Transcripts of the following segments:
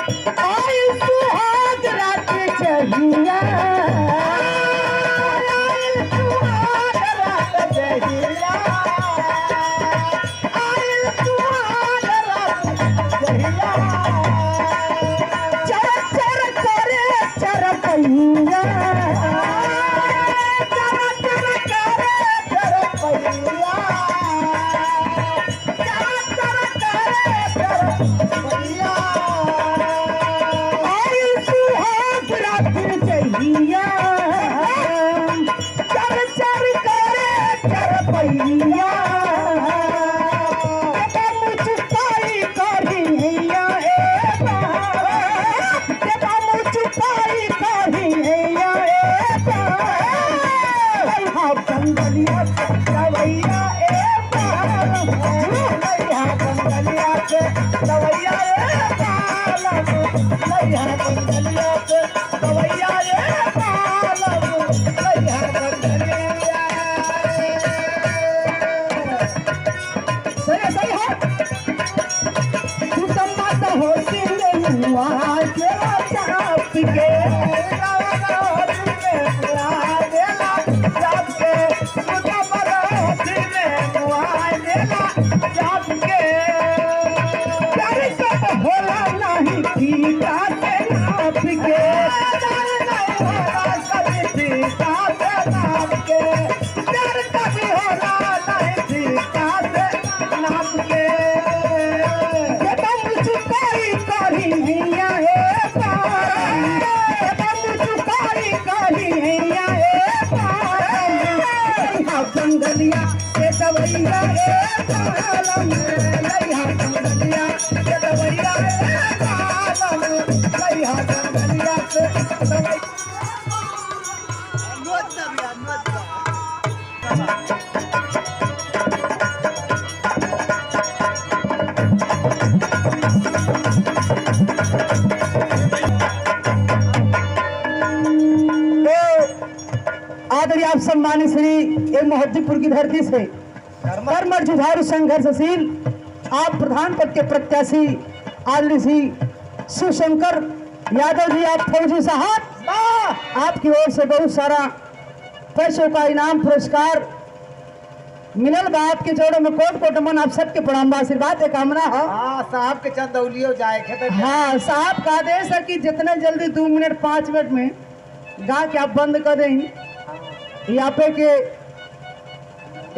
आई सुहाग रात जहिया आई सुहाग रात जहिया आई सुहाग रात जहिया चर चर करे चरपैया चर चर करे चरपैया चर चर करे चरपैया आई सुहाग रात जहिया चर चर करे चरपैया मुचुकाई करिया ए बाबा मुचुकाई करिया ए बाबा कंगलिया लवैया ए बाबा कंगलिया के लवैया ए बाबा लैया कंगलिया के लवैया ए बाबा लैया कंगलिया सही सही है तू सम्मत हो सिंह हुआ के चाप के होला नहीं ठीका से नाप के ठीका से नाप के डर कभी होला नहीं ठीका से नाप के तुम चुकाई करी हैया हे तुम चुकाई करी हैया हे कंगलिया से दवैया हे कालम लैया कंगलिया से दवैया हे कालम लैया कंगलिया से दवैया आदरणीय आप सम्मानित श्री ए मोहद्दीपुर की धरती से कर्मठ जुझारू संघर्षशील आप प्रधान पद के प्रत्याशी आदरणीय श्री शिवशंकर यादव जी आप फौजी साहब आपकी ओर से बहुत सारा पैसों का इनाम पुरस्कार मिलल बा आपके जोड़ों में कोट कोट मन आप सबके प्रणाम आशीर्वाद एक कामना है। हाँ साहब के चंदौलियो जाए खेत हाँ साहब का आदेश है कि जितने जल्दी 2 मिनट 5 मिनट में गा के आप बंद कर दें यहाँ पे के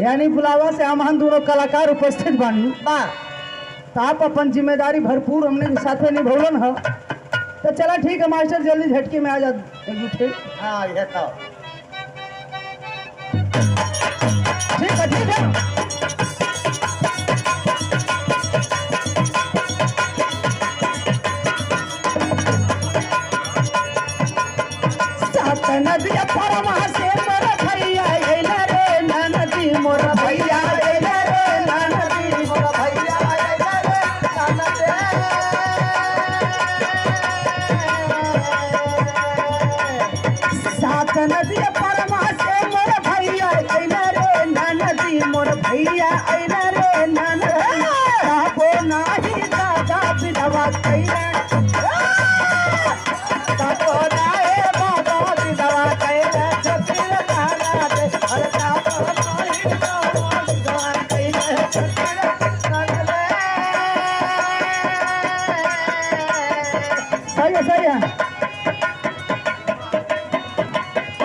यानी बुलावा से हम दोनों कलाकार उपस्थित बानी तो आप अपन जिम्मेदारी भरपूर हमने के साथ में निभौलन है तो चला ठीक है मास्टर जल्दी झटके में आ जा एक हाँ ये तो ठीक है ठीक है सात नदिया परमा से मोर भैया अइला रे नदी मोर भैया अइला रे नदी मोर भैया अइला रे नदी सात नदिया परमा से मोर भैया अइला रे नदी मोर भैया अइला रे नदी काबो नाही दादा विधवा कइला काबो नाहे बाबा विधवा कइला छतिर गाना दे अरे काबो नाही बाबा विधवा कइला छतिर गाना दे सही है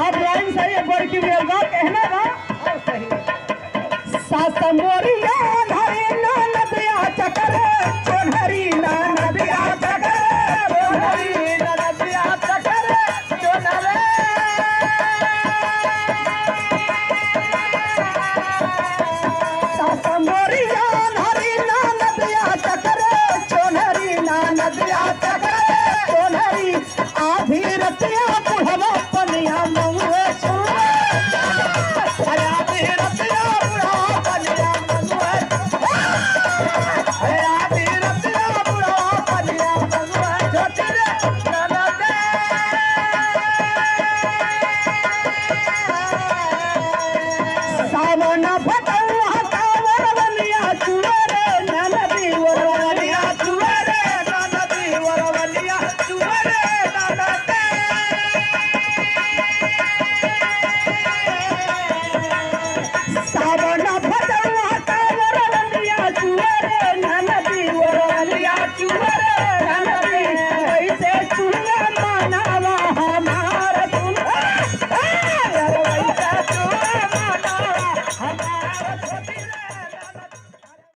आप लाइन सही है बोल की मेलगा कहना ना सास मोरिया धरे नदिया चकर चोनहरी नदिया चकर चोनहरी नदिया चकर चोनहरे सास मोरिया धरे नदिया चकर चोनहरी नदिया चकर चोनहरी आधी रतिया बुढ़वा पनिया मऊए सुए आधी रतिया बुढ़वा पनिया मऊए आधी रतिया बुढ़वा पनिया मऊए छोटरे ननदे सावन भटौआ कावर बनिया चुरे ननदी वरवनिया चुरे ननदी वर चुमा